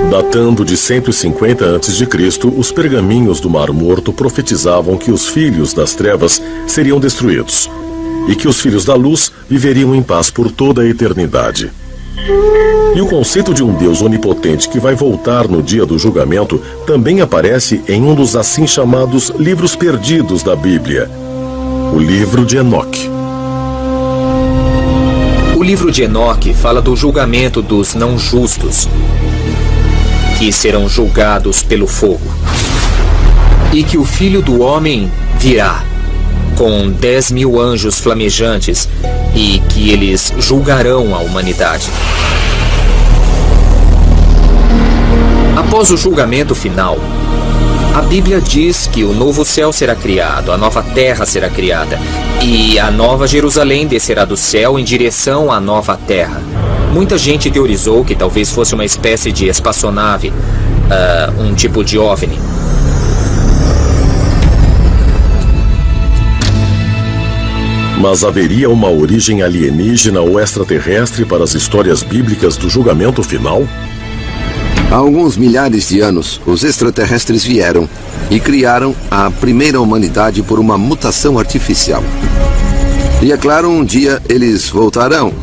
Datando de 150 a.C., os pergaminhos do Mar Morto profetizavam que os filhos das trevas seriam destruídos e que os filhos da luz viveriam em paz por toda a eternidade. E o conceito de um Deus onipotente que vai voltar no dia do julgamento também aparece em um dos assim chamados livros perdidos da Bíblia, o livro de Enoque. O livro de Enoque fala do julgamento dos não justos, que serão julgados pelo fogo, e que o Filho do Homem virá com 10.000 anjos flamejantes e que eles julgarão a humanidade. Após o julgamento final, a Bíblia diz que o novo céu será criado, a nova terra será criada e a nova Jerusalém descerá do céu em direção à nova terra. Muita gente teorizou que talvez fosse uma espécie de espaçonave, um tipo de OVNI. Mas haveria uma origem alienígena ou extraterrestre para as histórias bíblicas do julgamento final? Há alguns milhares de anos, os extraterrestres vieram e criaram a primeira humanidade por uma mutação artificial. E é claro, um dia eles voltarão.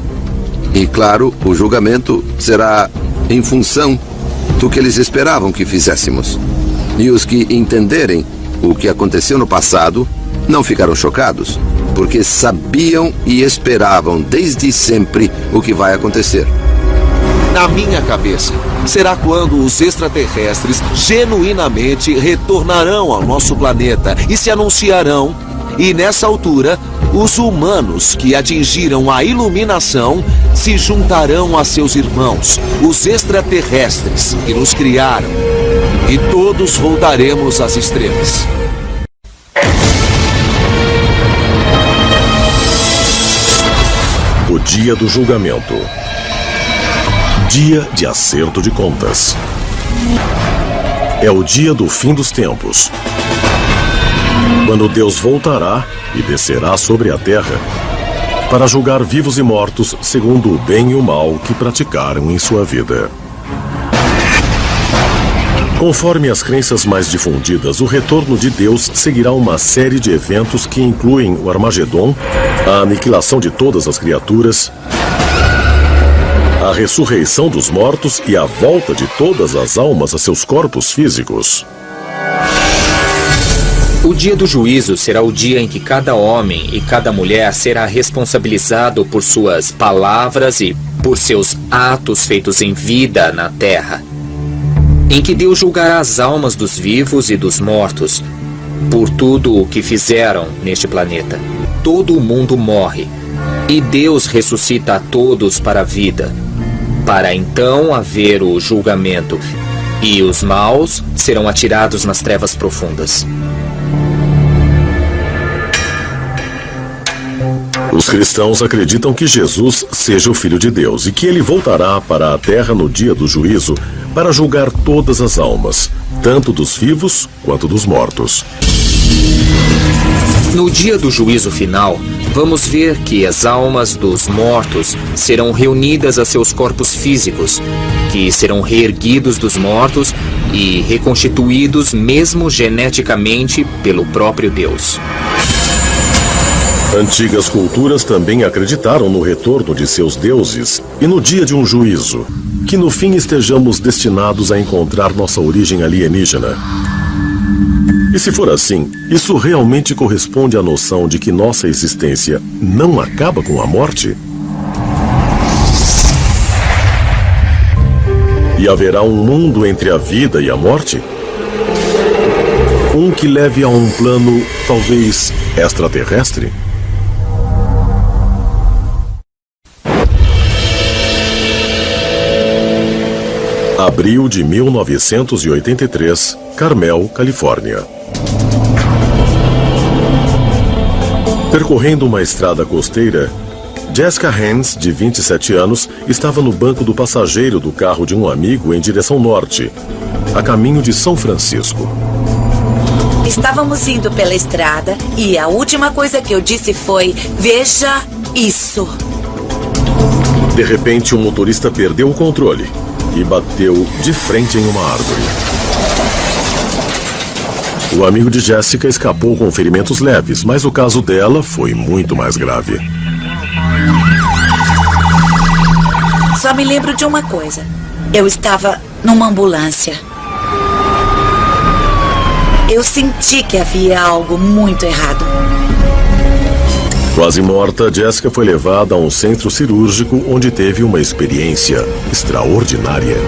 E claro, o julgamento será em função do que eles esperavam que fizéssemos. E os que entenderem o que aconteceu no passado não ficaram chocados, porque sabiam e esperavam desde sempre o que vai acontecer. Na minha cabeça, será quando os extraterrestres genuinamente retornarão ao nosso planeta e se anunciarão, e nessa altura, os humanos que atingiram a iluminação se juntarão a seus irmãos, os extraterrestres que nos criaram, e todos voltaremos às estrelas. O dia do julgamento. Dia de acerto de contas. É o dia do fim dos tempos, quando Deus voltará e descerá sobre a terra para julgar vivos e mortos segundo o bem e o mal que praticaram em sua vida. Conforme as crenças mais difundidas, o retorno de Deus seguirá uma série de eventos que incluem o Armagedon, a aniquilação de todas as criaturas, a ressurreição dos mortos e a volta de todas as almas a seus corpos físicos. O dia do juízo será o dia em que cada homem e cada mulher será responsabilizado por suas palavras e por seus atos feitos em vida na terra, em que Deus julgará as almas dos vivos e dos mortos por tudo o que fizeram neste planeta. Todo o mundo morre e Deus ressuscita a todos para a vida, para então haver o julgamento, e os maus serão atirados nas trevas profundas. Os cristãos acreditam que Jesus seja o Filho de Deus e que ele voltará para a terra no dia do juízo para julgar todas as almas, tanto dos vivos quanto dos mortos. No dia do juízo final, vamos ver que as almas dos mortos serão reunidas a seus corpos físicos, que serão reerguidos dos mortos e reconstituídos mesmo geneticamente pelo próprio Deus. Antigas culturas também acreditaram no retorno de seus deuses e no dia de um juízo, que no fim estejamos destinados a encontrar nossa origem alienígena. E se for assim, isso realmente corresponde à noção de que nossa existência não acaba com a morte? E haverá um mundo entre a vida e a morte? Um que leve a um plano, talvez, extraterrestre? Abril de 1983, Carmel, Califórnia. Percorrendo uma estrada costeira, Jessica Hans, de 27 anos, estava no banco do passageiro do carro de um amigo em direção norte, a caminho de São Francisco. Estávamos indo pela estrada e a última coisa que eu disse foi: veja isso. De repente, o motorista perdeu o controle e bateu de frente em uma árvore. O amigo de Jessica escapou com ferimentos leves, mas o caso dela foi muito mais grave. Só me lembro de uma coisa. Eu estava numa ambulância. Eu senti que havia algo muito errado. Quase morta, Jessica foi levada a um centro cirúrgico onde teve uma experiência extraordinária.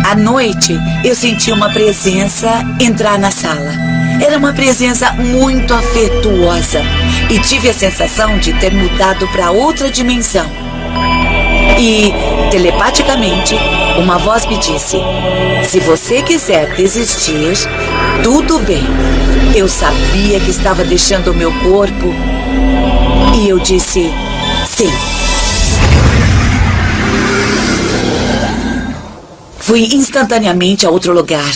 À noite, eu senti uma presença entrar na sala. Era uma presença muito afetuosa e tive a sensação de ter mudado para outra dimensão. E, telepaticamente, uma voz me disse: se você quiser desistir, tudo bem. Eu sabia que estava deixando o meu corpo e eu disse sim. Fui instantaneamente a outro lugar.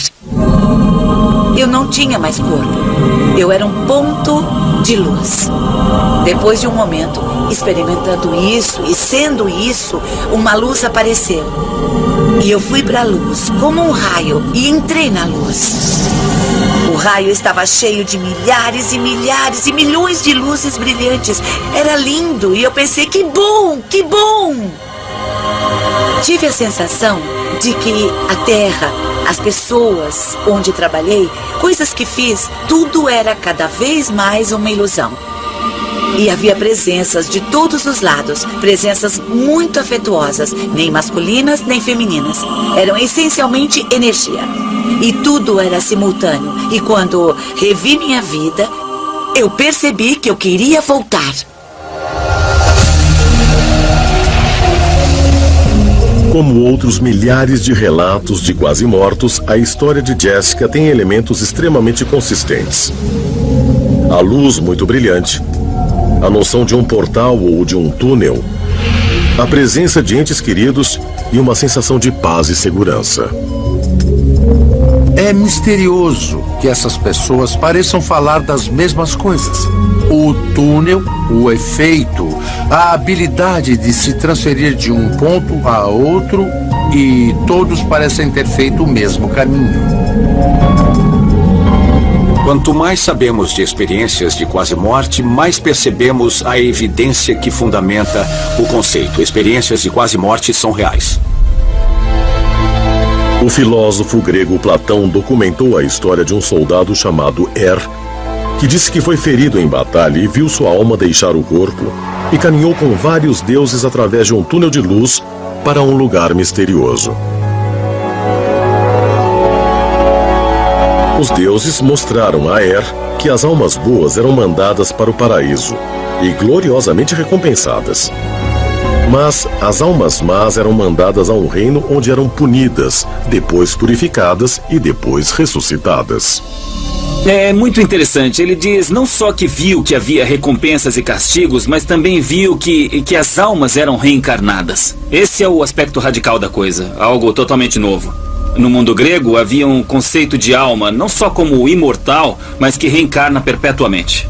Eu não tinha mais corpo. Eu era um ponto de luz. Depois de um momento, experimentando isso e sendo isso, uma luz apareceu. E eu fui para a luz, como um raio, e entrei na luz. O raio estava cheio de milhares e milhares e milhões de luzes brilhantes. Era lindo e eu pensei, que bom, que bom! Tive a sensação de que a terra, as pessoas onde trabalhei, coisas que fiz, tudo era cada vez mais uma ilusão. E havia presenças de todos os lados, presenças muito afetuosas, nem masculinas nem femininas. Eram essencialmente energia. E tudo era simultâneo. E quando revi minha vida, eu percebi que eu queria voltar. Como outros milhares de relatos de quase mortos, a história de Jessica tem elementos extremamente consistentes. A luz muito brilhante, a noção de um portal ou de um túnel, a presença de entes queridos e uma sensação de paz e segurança. É misterioso que essas pessoas pareçam falar das mesmas coisas. O túnel, o efeito, a habilidade de se transferir de um ponto a outro, e todos parecem ter feito o mesmo caminho. Quanto mais sabemos de experiências de quase morte, mais percebemos a evidência que fundamenta o conceito. Experiências de quase morte são reais. O filósofo grego Platão documentou a história de um soldado chamado que disse que foi ferido em batalha e viu sua alma deixar o corpo e caminhou com vários deuses através de um túnel de luz para um lugar misterioso. Os deuses mostraram a que as almas boas eram mandadas para o paraíso e gloriosamente recompensadas. Mas as almas más eram mandadas a um reino onde eram punidas, depois purificadas e depois ressuscitadas. É muito interessante. Ele diz não só que viu que havia recompensas e castigos, mas também viu que as almas eram reencarnadas. Esse é o aspecto radical da coisa, algo totalmente novo. No mundo grego havia um conceito de alma, não só como imortal, mas que reencarna perpetuamente.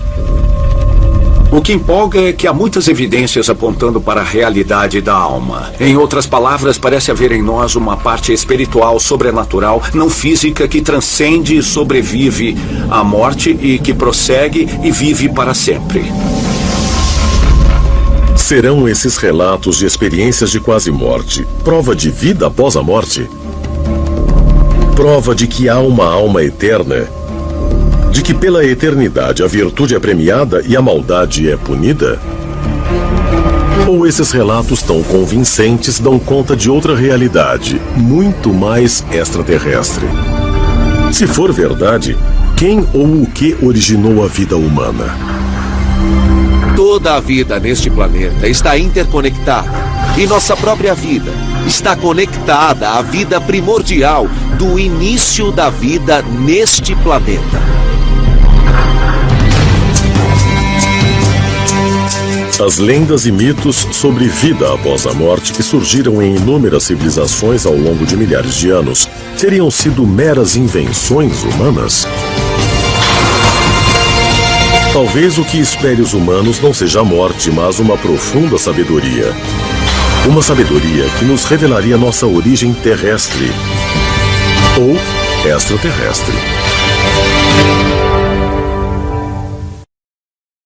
O que empolga é que há muitas evidências apontando para a realidade da alma. Em outras palavras, parece haver em nós uma parte espiritual, sobrenatural, não física, que transcende e sobrevive à morte e que prossegue e vive para sempre. Serão esses relatos de experiências de quase morte prova de vida após a morte? Prova de que há uma alma eterna? De que pela eternidade a virtude é premiada e a maldade é punida? Ou esses relatos tão convincentes dão conta de outra realidade, muito mais extraterrestre? Se for verdade, quem ou o que originou a vida humana? Toda a vida neste planeta está interconectada. E nossa própria vida está conectada à vida primordial do início da vida neste planeta. As lendas e mitos sobre vida após a morte que surgiram em inúmeras civilizações ao longo de milhares de anos teriam sido meras invenções humanas? Talvez o que espere os humanos não seja a morte, mas uma profunda sabedoria. Uma sabedoria que nos revelaria nossa origem terrestre ou extraterrestre.